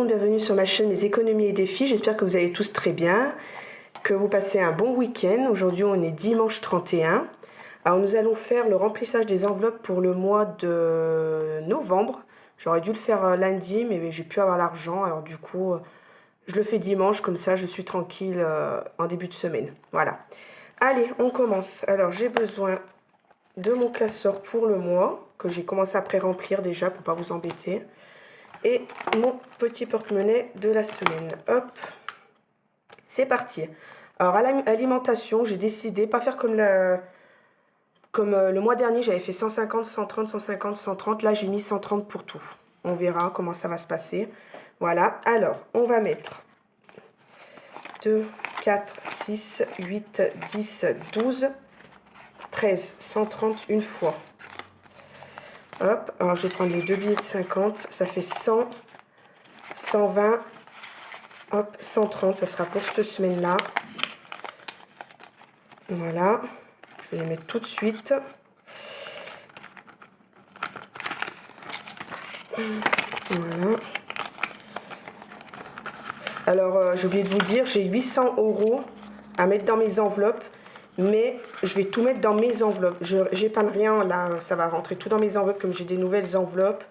monde, bienvenue sur ma chaîne Mes économies et défis. J'espère que vous allez tous très bien, que vous passez un bon week-end. Aujourd'hui on est dimanche 31. Alors nous allons faire le remplissage des enveloppes pour le mois de novembre. J'aurais dû le faire lundi mais j'ai pu avoir l'argent, alors du coup je le fais dimanche, comme ça je suis tranquille en début de semaine. Voilà. Allez, on commence. Alors j'ai besoin de mon classeur pour le mois, que j'ai commencé à pré-remplir déjà pour pas vous embêter. Et mon petit porte-monnaie de la semaine. Hop, c'est parti. Alors à l'alimentation, j'ai décidé pas faire comme le mois dernier, j'avais fait 150, 130, 150, 130. Là, j'ai mis 130 pour tout. On verra comment ça va se passer. Voilà, alors on va mettre 2, 4, 6, 8, 10, 12, 13, 130 une fois. Hop, alors je vais prendre les deux billets de 50, ça fait 100, 120, hop, 130, ça sera pour cette semaine-là. Voilà, je vais les mettre tout de suite. Voilà. Alors, j'ai oublié de vous dire, j'ai 800 € à mettre dans mes enveloppes. Mais je vais tout mettre dans mes enveloppes. J'épargne rien, là, ça va rentrer tout dans mes enveloppes, comme j'ai des nouvelles enveloppes.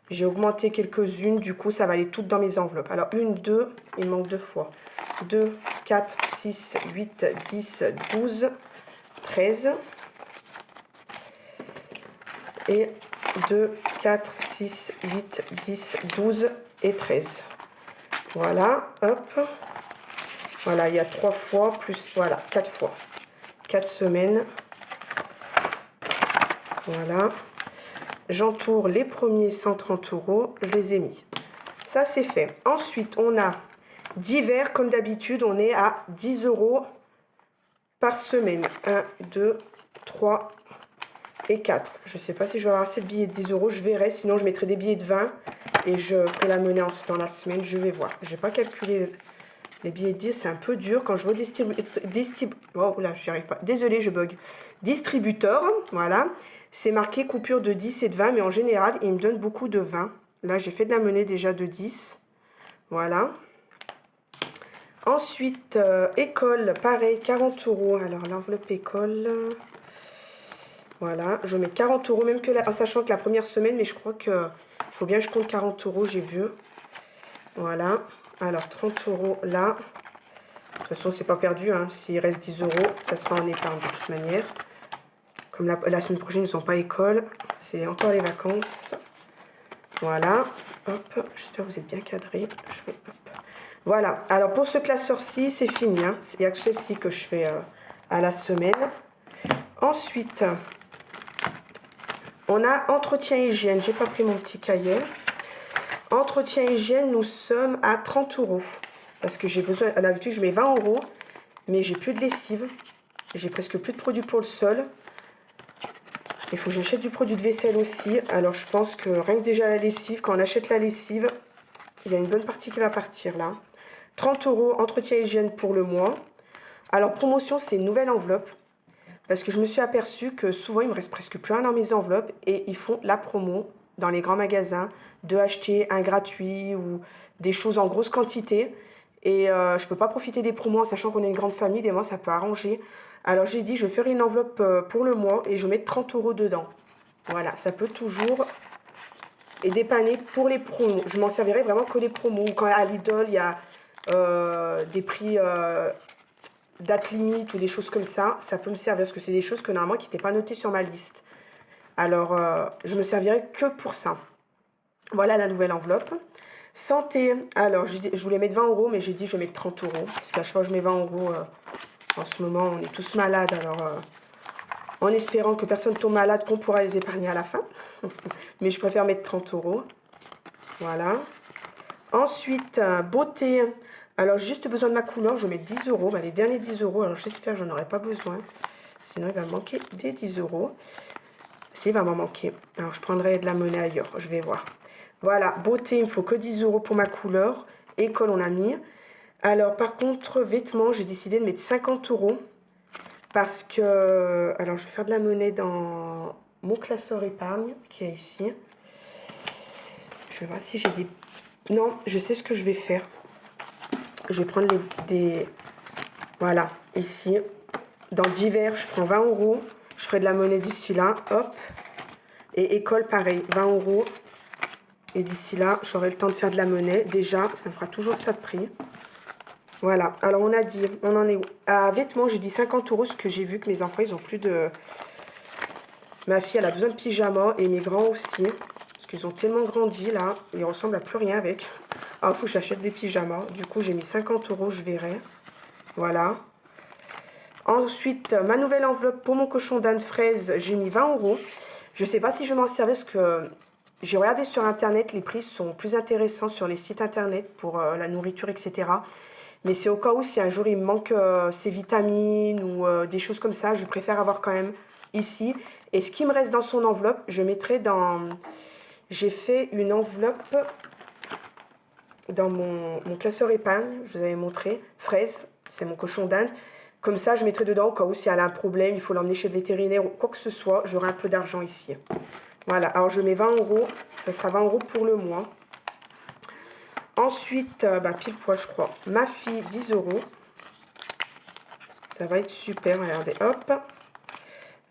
J'ai augmenté quelques-unes, du coup, ça va aller toutes dans mes enveloppes. Alors, 1, 2, il manque 2 fois. 2, 4, 6, 8, 10, 12, 13. Et 2, 4, 6, 8, 10, 12 et 13. Voilà, hop. Voilà, il y a 3 fois, plus, voilà, 4 fois. 4 semaines. Voilà. J'entoure les premiers 130 €. Je les ai mis. Ça, c'est fait. Ensuite, on a divers. Comme d'habitude, on est à 10 € par semaine. 1, 2, 3 et 4. Je ne sais pas si je vais avoir assez de billets de 10 €. Je verrai. Sinon, je mettrai des billets de 20 et je ferai la monnaie dans la semaine. Je vais voir. Je n'ai pas calculé. Les billets de 10, c'est un peu dur. Quand je vois oh là, j'y arrive pas. Désolée, je bug. Distributeur, voilà. C'est marqué coupure de 10 et de 20, mais en général, il me donne beaucoup de 20. Là, j'ai fait de la monnaie déjà de 10. Voilà. Ensuite, école, pareil, 40 €. Alors, l'enveloppe école. Voilà, je mets 40 €, même que en sachant que la première semaine, mais je crois que faut bien que je compte 40 €, j'ai vu. Voilà. Alors, 30 € là. De toute façon, c'est pas perdu. Hein. S'il reste 10 €, ça sera en épargne de toute manière. Comme la semaine prochaine, ils ne sont pas à école. C'est encore les vacances. Voilà. Hop. J'espère que vous êtes bien cadrés. Voilà. Alors, pour ce classeur-ci, c'est fini. Hein. Il n'y a que celle-ci que je fais à la semaine. Ensuite, on a entretien hygiène. J'ai pas pris mon petit cahier. Entretien hygiène, nous sommes à 30 €. Parce que j'ai besoin, à l'habitude, je mets 20 €. Mais j'ai plus de lessive. J'ai presque plus de produits pour le sol. Il faut que j'achète du produit de vaisselle aussi. Alors, je pense que rien que déjà la lessive, quand on achète la lessive, il y a une bonne partie qui va partir là. 30 € entretien hygiène pour le mois. Alors, promotion, c'est une nouvelle enveloppe. Parce que je me suis aperçue que souvent, il me reste presque plus rien dans mes enveloppes. Et ils font la promo dans les grands magasins de acheter un gratuit ou des choses en grosse quantité. Et je ne peux pas profiter des promos en sachant qu'on est une grande famille. Des mois, ça peut arranger. Alors, j'ai dit, je vais faire une enveloppe pour le mois et je vais mettre 30 € dedans. Voilà, ça peut toujours et dépanner pour les promos. Je m'en servirai vraiment que les promos. Quand à Lidl, il y a des prix date limite ou des choses comme ça, ça peut me servir. Parce que c'est des choses que normalement qui n'étaient pas notées sur ma liste. Alors, je me servirai que pour ça. Voilà la nouvelle enveloppe. Santé, alors je voulais mettre 20 €, mais j'ai dit je vais mettre 30 €. Parce qu'à chaque fois que je mets 20 €, en ce moment on est tous malades. Alors en espérant que personne tombe malade, qu'on pourra les épargner à la fin. Mais je préfère mettre 30 €. Voilà. Ensuite, beauté. Alors j'ai juste besoin de ma couleur, je vais mettre 10 €. Bah, les derniers 10 €, alors j'espère que j'en aurai pas besoin. Sinon il va me manquer des 10 €. Il va m'en manquer. Alors je prendrai de la monnaie ailleurs, je vais voir. Voilà, beauté, il me faut que 10 € pour ma couleur. École, on a mis. Alors, par contre, vêtements, j'ai décidé de mettre 50 €. Parce que... Alors, je vais faire de la monnaie dans mon classeur épargne, qui est ici. Je vais voir si j'ai des Non, je sais ce que je vais faire. Je vais prendre voilà, ici. Dans divers, je prends 20 euros. Je ferai de la monnaie d'ici là. Hop. Et école, pareil, 20 euros. Et d'ici là, j'aurai le temps de faire de la monnaie. Déjà, ça me fera toujours ça de prix. Voilà. Alors, on a dit, on en est où? À vêtements, j'ai dit 50 euros, parce que j'ai vu que mes enfants, ils ont plus de... Ma fille, elle a besoin de pyjama et mes grands aussi. Parce qu'ils ont tellement grandi, là. Ils ressemblent à plus rien avec. Alors, il faut que j'achète des pyjamas. Du coup, j'ai mis 50 euros, je verrai. Voilà. Ensuite, ma nouvelle enveloppe pour mon cochon d'Inde fraise, j'ai mis 20 euros. Je ne sais pas si je vais m'en servir, parce que j'ai regardé sur Internet. Les prix sont plus intéressants sur les sites Internet pour la nourriture, etc. Mais c'est au cas où, si un jour il me manque ces vitamines ou des choses comme ça, je préfère avoir quand même ici. Et ce qui me reste dans son enveloppe, je mettrai dans... J'ai fait une enveloppe dans mon classeur épargne, je vous avais montré, fraise, c'est mon cochon d'Inde. Comme ça, je mettrai dedans au cas où, si elle a un problème, il faut l'emmener chez le vétérinaire ou quoi que ce soit, j'aurai un peu d'argent ici. Voilà, alors je mets 20 euros, ça sera 20 euros pour le mois. Ensuite, pile poil, je crois, ma fille, 10 euros. Ça va être super, regardez, hop.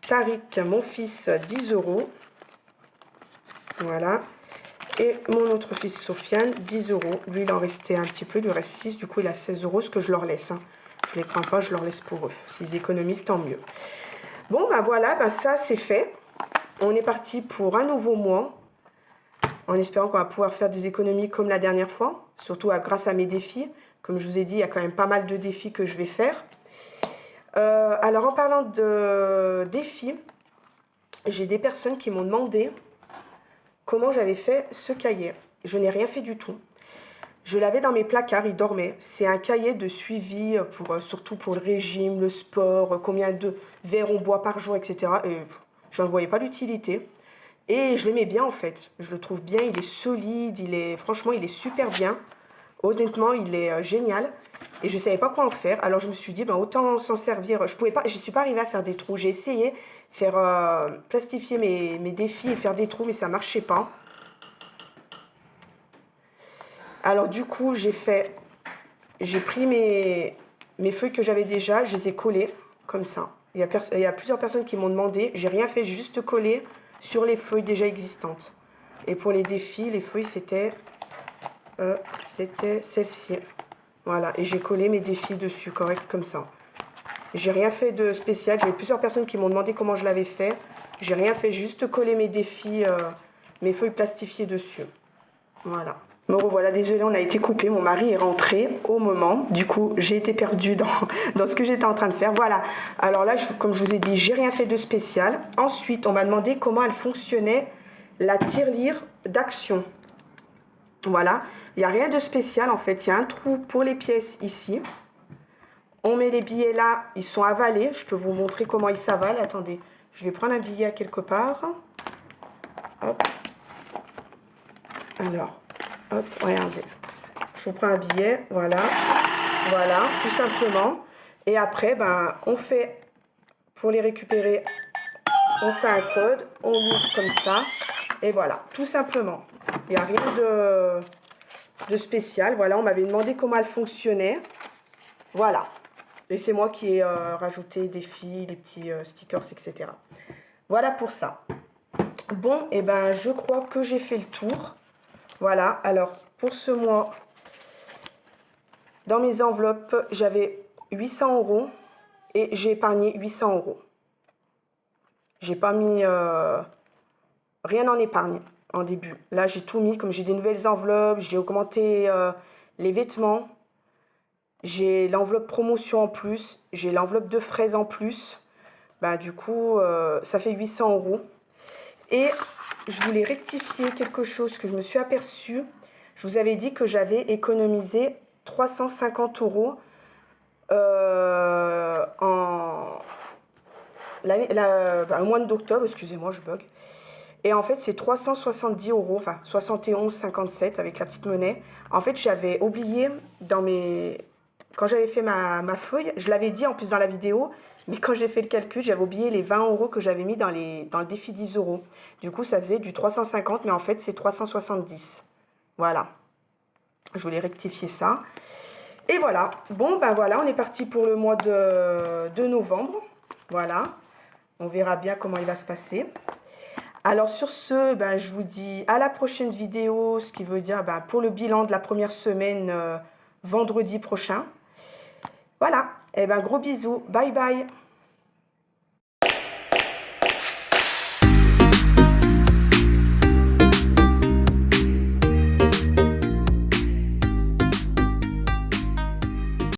Tariq, mon fils, 10 euros. Voilà. Et mon autre fils, Sofiane, 10 euros. Lui, il en restait un petit peu, il lui reste 6. Du coup, il a 16 euros, ce que je leur laisse. Hein. Je ne les prends pas, je leur laisse pour eux. S'ils économisent, tant mieux. Bon, voilà, ça, c'est fait. On est parti pour un nouveau mois. En espérant qu'on va pouvoir faire des économies comme la dernière fois. Surtout grâce à mes défis. Comme je vous ai dit, il y a quand même pas mal de défis que je vais faire. Alors, en parlant de défis, j'ai des personnes qui m'ont demandé comment j'avais fait ce cahier. Je n'ai rien fait du tout. Je l'avais dans mes placards, il dormait. C'est un cahier de suivi, surtout pour le régime, le sport, combien de verres on boit par jour, etc. Et je n'en voyais pas l'utilité. Et je l'aimais bien en fait. Je le trouve bien, il est solide, franchement, il est super bien. Honnêtement, il est génial. Et je ne savais pas quoi en faire. Alors je me suis dit, autant s'en servir. Je ne suis pas arrivée à faire des trous. J'ai essayé de faire plastifier mes défis et faire des trous, mais ça ne marchait pas. Alors du coup, j'ai pris mes feuilles que j'avais déjà, je les ai collées comme ça. Il y a plusieurs personnes qui m'ont demandé. J'ai rien fait, j'ai juste collé sur les feuilles déjà existantes. Et pour les défis, les feuilles, c'était celle-ci. Voilà, et j'ai collé mes défis dessus, correct, comme ça. J'ai rien fait de spécial. J'avais plusieurs personnes qui m'ont demandé comment je l'avais fait. J'ai rien fait, j'ai juste collé mes défis, mes feuilles plastifiées dessus. Voilà. Me revoilà, désolée, on a été coupé. Mon mari est rentré au moment. Du coup, j'ai été perdue dans ce que j'étais en train de faire. Voilà. Alors là, comme je vous ai dit, j'ai rien fait de spécial. Ensuite, on m'a demandé comment elle fonctionnait, la tirelire d'action. Voilà. Il n'y a rien de spécial, en fait. Il y a un trou pour les pièces ici. On met les billets là. Ils sont avalés. Je peux vous montrer comment ils s'avalent. Attendez. Je vais prendre un billet à quelque part. Hop. Alors. Hop, regardez. Je prends un billet, voilà, tout simplement. Et après, on fait, pour les récupérer, on fait un code, on ouvre comme ça, et voilà, tout simplement. Il n'y a rien de spécial. Voilà, on m'avait demandé comment elle fonctionnait. Voilà. Et c'est moi qui ai rajouté des fils, des petits stickers, etc. Voilà pour ça. Bon, et je crois que j'ai fait le tour. Voilà, alors pour ce mois, dans mes enveloppes, j'avais 800 euros et j'ai épargné 800 euros. J'ai pas mis rien en épargne en début. Là, j'ai tout mis, comme j'ai des nouvelles enveloppes, j'ai augmenté les vêtements, j'ai l'enveloppe promotion en plus, j'ai l'enveloppe de fraises en plus. Du coup, ça fait 800 euros. Et je voulais rectifier quelque chose que je me suis aperçue. Je vous avais dit que j'avais économisé 350 euros au mois d'octobre. Excusez-moi, je bug. Et en fait, c'est 370 euros, enfin 71,57 avec la petite monnaie. En fait, j'avais oublié quand j'avais fait ma feuille, je l'avais dit en plus dans la vidéo, mais quand j'ai fait le calcul, j'avais oublié les 20 euros que j'avais mis dans le défi 10 euros. Du coup, ça faisait du 350, mais en fait, c'est 370. Voilà. Je voulais rectifier ça. Et voilà. Bon, ben voilà, on est parti pour le mois de novembre. Voilà. On verra bien comment il va se passer. Alors sur ce, ben, je vous dis à la prochaine vidéo, ce qui veut dire ben, pour le bilan de la première semaine, vendredi prochain. Voilà. Et ben gros bisous. Bye bye.